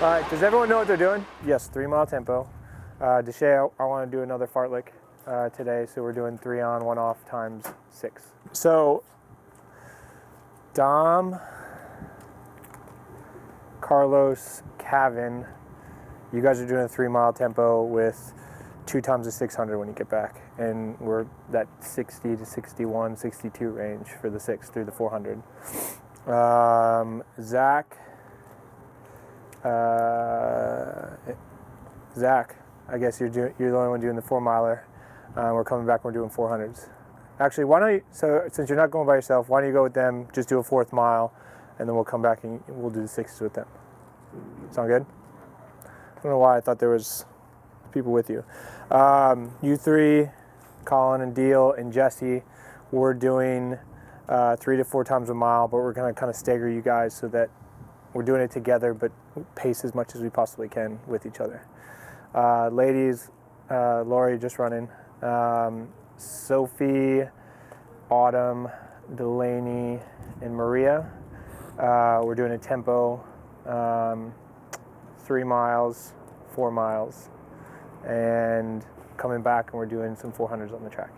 All right, does everyone know what they're doing? Yes, 3 mile tempo. Deshay, I want to do another fartlek today, so we're doing 3 on, 1 off times 6. So, Dom, Carlos, Kevin, you guys are doing a 3 mile tempo with 2 times the 600 when you get back. And we're that 60 to 61, 62 range for the 6 through the 400. Zach, I guess you're the only one doing the 4 miler. We're coming back, we're doing 400s. Actually, why don't you, so since you're not going by yourself, why don't you go with them, just do a 4th mile, and then we'll come back and we'll do the 6s with them. Sound good? I don't know why I thought there was people with you. You 3, Colin and Deal and Jesse, we're doing 3 to 4 times a mile, but we're going to kind of stagger you guys so that we're doing it together, but pace as much as we possibly can with each other. Ladies, Lori just running. Sophie, Autumn, Delaney, and Maria. We're doing a tempo, 3 miles, 4 miles, and coming back and we're doing some 400s on the track.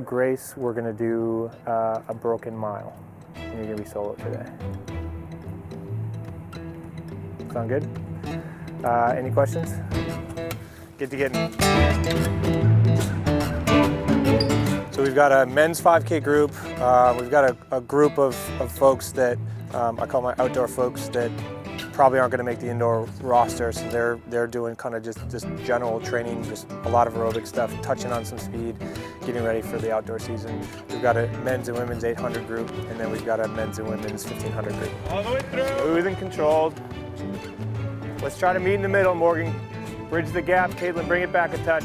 Grace, we're gonna do a broken mile. And you're gonna be solo today. Sound good? Any questions? Get to getting. So we've got a men's 5K group. We've got a group of folks that I call my outdoor folks that probably aren't going to make the indoor roster. So they're doing kind of just general training, just a lot of aerobic stuff, touching on some speed, getting ready for the outdoor season. We've got a men's and women's 800 group, and then we've got a men's and women's 1500 group. All the way through. Smooth and controlled. Let's try to meet in the middle, Morgan. Bridge the gap. Caitlin, bring it back a touch.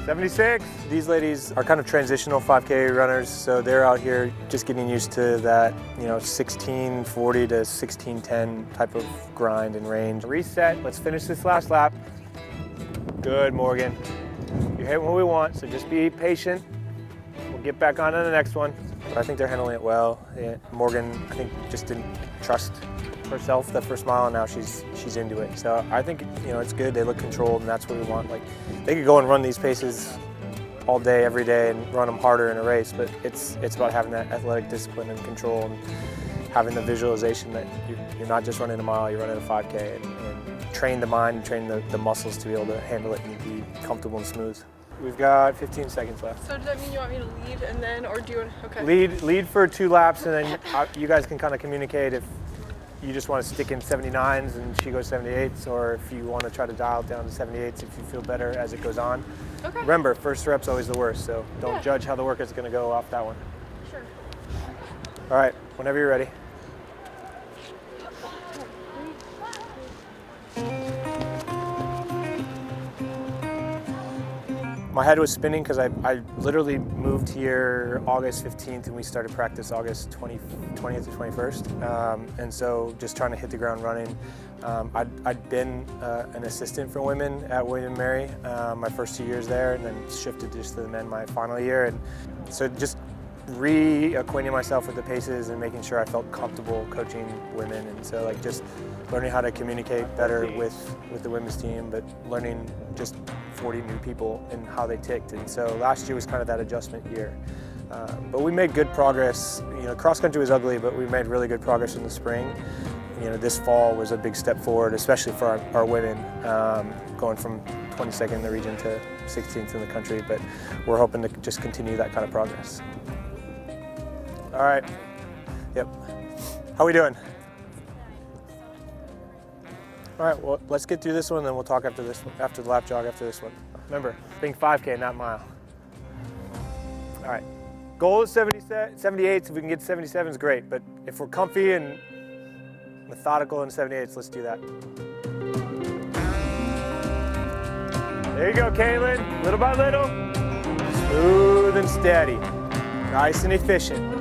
76. These ladies are kind of transitional 5K runners, so they're out here just getting used to that, 1640 to 1610 type of grind and range. Reset. Let's finish this last lap. Good, Morgan. You're hitting what we want, so just be patient. We'll get back on to the next one. But I think they're handling it well. Morgan, I think, just didn't trust herself that first mile, and now she's into it. So I think it's good. They look controlled, and that's what we want. Like, they could go and run these paces all day, every day, and run them harder in a race. But it's about having that athletic discipline and control, and having the visualization that you're not just running a mile, you're running a 5K, and train the mind, and train the muscles to be able to handle it and be comfortable and smooth. We've got 15 seconds left. So does that mean you want me to lead and then, or do you? Okay. Lead for 2 laps, and then you guys can kind of communicate if you just want to stick in 79s and she goes 78s, or if you want to try to dial it down to 78s if you feel better as it goes on. Okay. Remember, first rep's always the worst, so don't judge how the workout's going to go off that one. Sure. All right, whenever you're ready. My head was spinning because I literally moved here August 15th and we started practice August 20th to 21st. And so just trying to hit the ground running. I'd been an assistant for women at William & Mary my first 2 years there, and then shifted just to the men my final year. And so just reacquainting myself with the paces and making sure I felt comfortable coaching women. And so like just learning how to communicate better with the women's team, but learning just 40 new people and how they ticked. And so last year was kind of that adjustment year. But we made good progress. Cross country was ugly, but we made really good progress in the spring. This fall was a big step forward, especially for our women, going from 22nd in the region to 16th in the country. But we're hoping to just continue that kind of progress. All right. Yep. How we doing? All right, well, let's get through this one, and then we'll talk after this one, after the lap jog after this one. Remember, think 5K, not mile. All right, goal is 78, so if we can get 77 is great, but if we're comfy and methodical in 78s, let's do that. There you go, Caitlin, little by little. Smooth and steady, nice and efficient.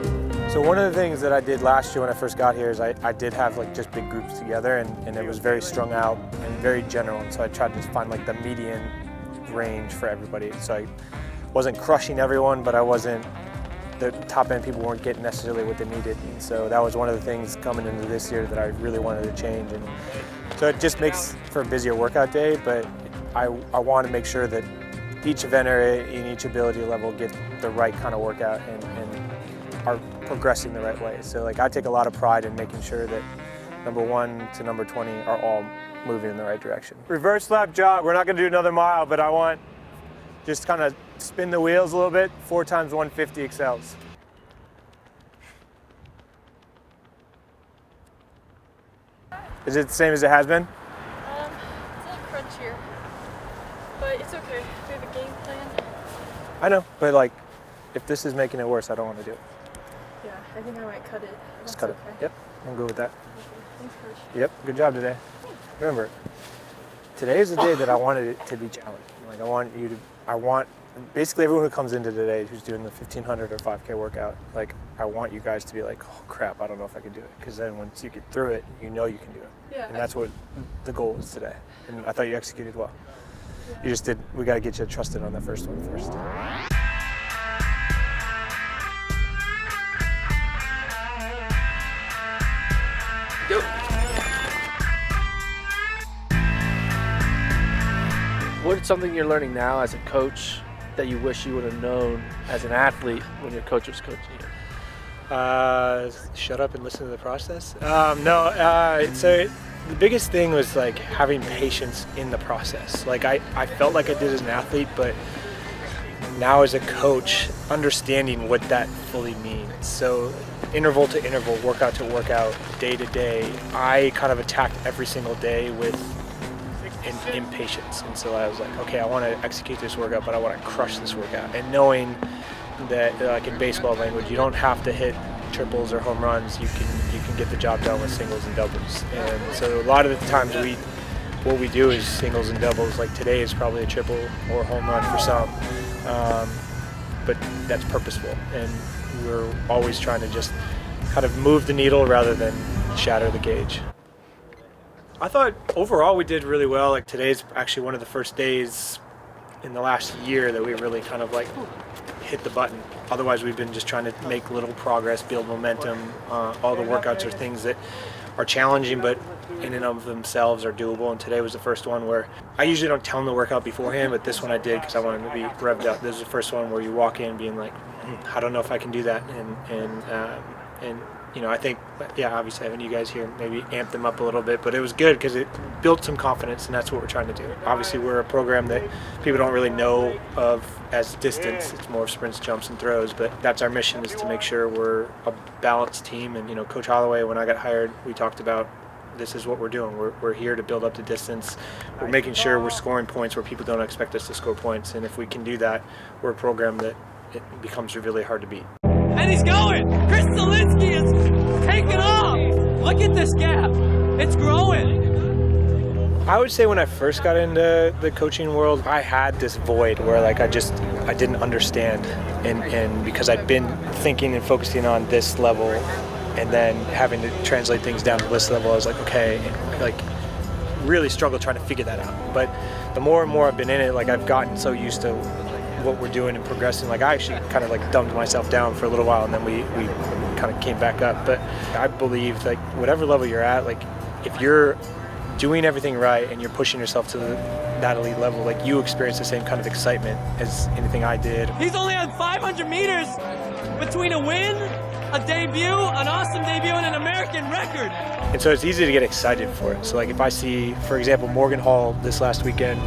So one of the things that I did last year when I first got here is I did have like just big groups together, and it was very strung out and very general. And so I tried to find like the median range for everybody. So I wasn't crushing everyone, but I wasn't the top end people weren't getting necessarily what they needed. And so that was one of the things coming into this year that I really wanted to change. And so it just makes for a busier workout day, but I want to make sure that each eventer in each ability level get the right kind of workout and are progressing the right way. So like I take a lot of pride in making sure that number 1 to number 20 are all moving in the right direction. Reverse lap jog, we're not gonna do another mile, but I want just kind of spin the wheels a little bit, 4 times 150 excels. Is it the same as it has been? It's a little crunchier, but it's okay. We have a game plan. I know, but like, if this is making it worse, I don't want to do it. Yeah, I think I might cut it. Just cut it. Yep, I'm good with that. Thanks, Coach. Yep, good job today. Remember, today is the day that I wanted it to be challenging. Like I want basically everyone who comes into today who's doing the 1500 or 5K workout, like I want you guys to be like, oh crap, I don't know if I can do it. Because then once you get through it, you know you can do it. Yeah. And that's what the goal was today. And I thought you executed well. You just did, we got to get you trusted on that first one first. Go. What's something you're learning now as a coach that you wish you would have known as an athlete when your coach was coaching you? Shut up and listen to the process. So the biggest thing was like having patience in the process. Like I felt like I did as an athlete, but now as a coach, understanding what that fully means. So interval to interval, workout to workout, day to day, I kind of attacked every single day with impatience. And so I was like, okay, I want to execute this workout, but I want to crush this workout. And knowing that, like in baseball language, you don't have to hit triples or home runs. You can get the job done with singles and doubles. And so a lot of the times what we do is singles and doubles. Like today is probably a triple or a home run for some, but that's purposeful. And we're always trying to just kind of move the needle rather than shatter the gauge. I thought overall we did really well. Like today's actually one of the first days in the last year that we really kind of like hit the button. Otherwise we've been just trying to make little progress, build momentum. All the workouts are things that are challenging but in and of themselves are doable, and today was the first one where I usually don't tell them the workout beforehand, but this one I did because I wanted to be revved up. This is the first one where you walk in being like, I don't know if I can do that, and you know, I think, yeah, obviously having you guys here maybe amped them up a little bit, but it was good because it built some confidence, and that's what we're trying to do. Obviously, we're a program that people don't really know of as distance. It's more sprints, jumps, and throws, but that's our mission, is to make sure we're a balanced team. And, you know, Coach Holloway, when I got hired, we talked about this is what we're doing. We're here to build up the distance. We're making sure we're scoring points where people don't expect us to score points, and if we can do that, we're a program that it becomes really hard to beat. And he's going! Chris Solinsky is taking off! Look at this gap. It's growing. I would say when I first got into the coaching world, I had this void where like I didn't understand. And because I'd been thinking and focusing on this level and then having to translate things down to this level, I was like, okay, like really struggled trying to figure that out. But the more and more I've been in it, like I've gotten so used to what we're doing and progressing. Like I actually kind of like dumbed myself down for a little while, and then we kind of came back up. But I believe like whatever level you're at, like if you're doing everything right and you're pushing yourself to that elite level, like you experience the same kind of excitement as anything I did. He's only on 500 meters between a win, a debut, an awesome debut, and an American record. And so it's easy to get excited for it. So like if I see, for example, Morgan Hall this last weekend,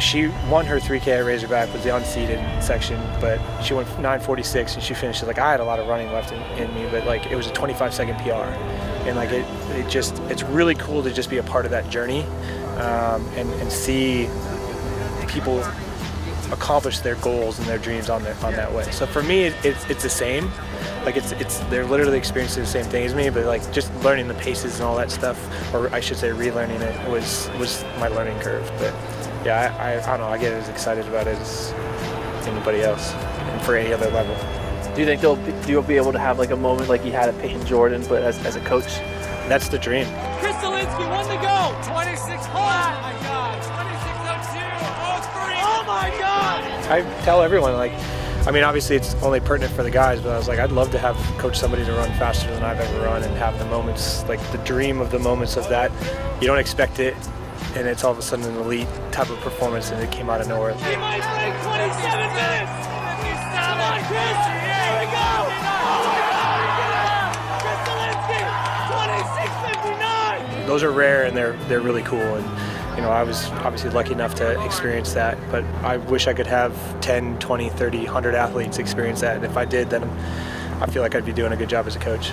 she won her 3K at Razorback with the unseeded section, but she went 9:46 and she finished it. Like I had a lot of running left in me, but like it was a 25-second PR, and like it's really cool to just be a part of that journey, and see people accomplish their goals and their dreams on that way. So for me, it's the same. Like they're literally experiencing the same thing as me, but like just learning the paces and all that stuff, or I should say relearning it was my learning curve. But yeah, I don't know, I get as excited about it as anybody else, and for any other level. Do you think you'll be able to have like a moment like you had at Peyton Jordan, but as a coach? That's the dream. Chris Solinsky, 1 to go. 26 flat. Oh my God. 26:02. Oh my God. I tell everyone, like, I mean, obviously it's only pertinent for the guys, but I was like, I'd love to have coach somebody to run faster than I've ever run and have the moments, like the dream of the moments of that. You don't expect it, and it's all of a sudden an elite type of performance, and it came out of nowhere. He might break 27 minutes. Come on, Chris. Here we go. Oh my God. Chris Solinsky, 26:59. Those are rare, and they're really cool. And you know, I was obviously lucky enough to experience that, but I wish I could have 10, 20, 30, 100 athletes experience that. And if I did, then I feel like I'd be doing a good job as a coach.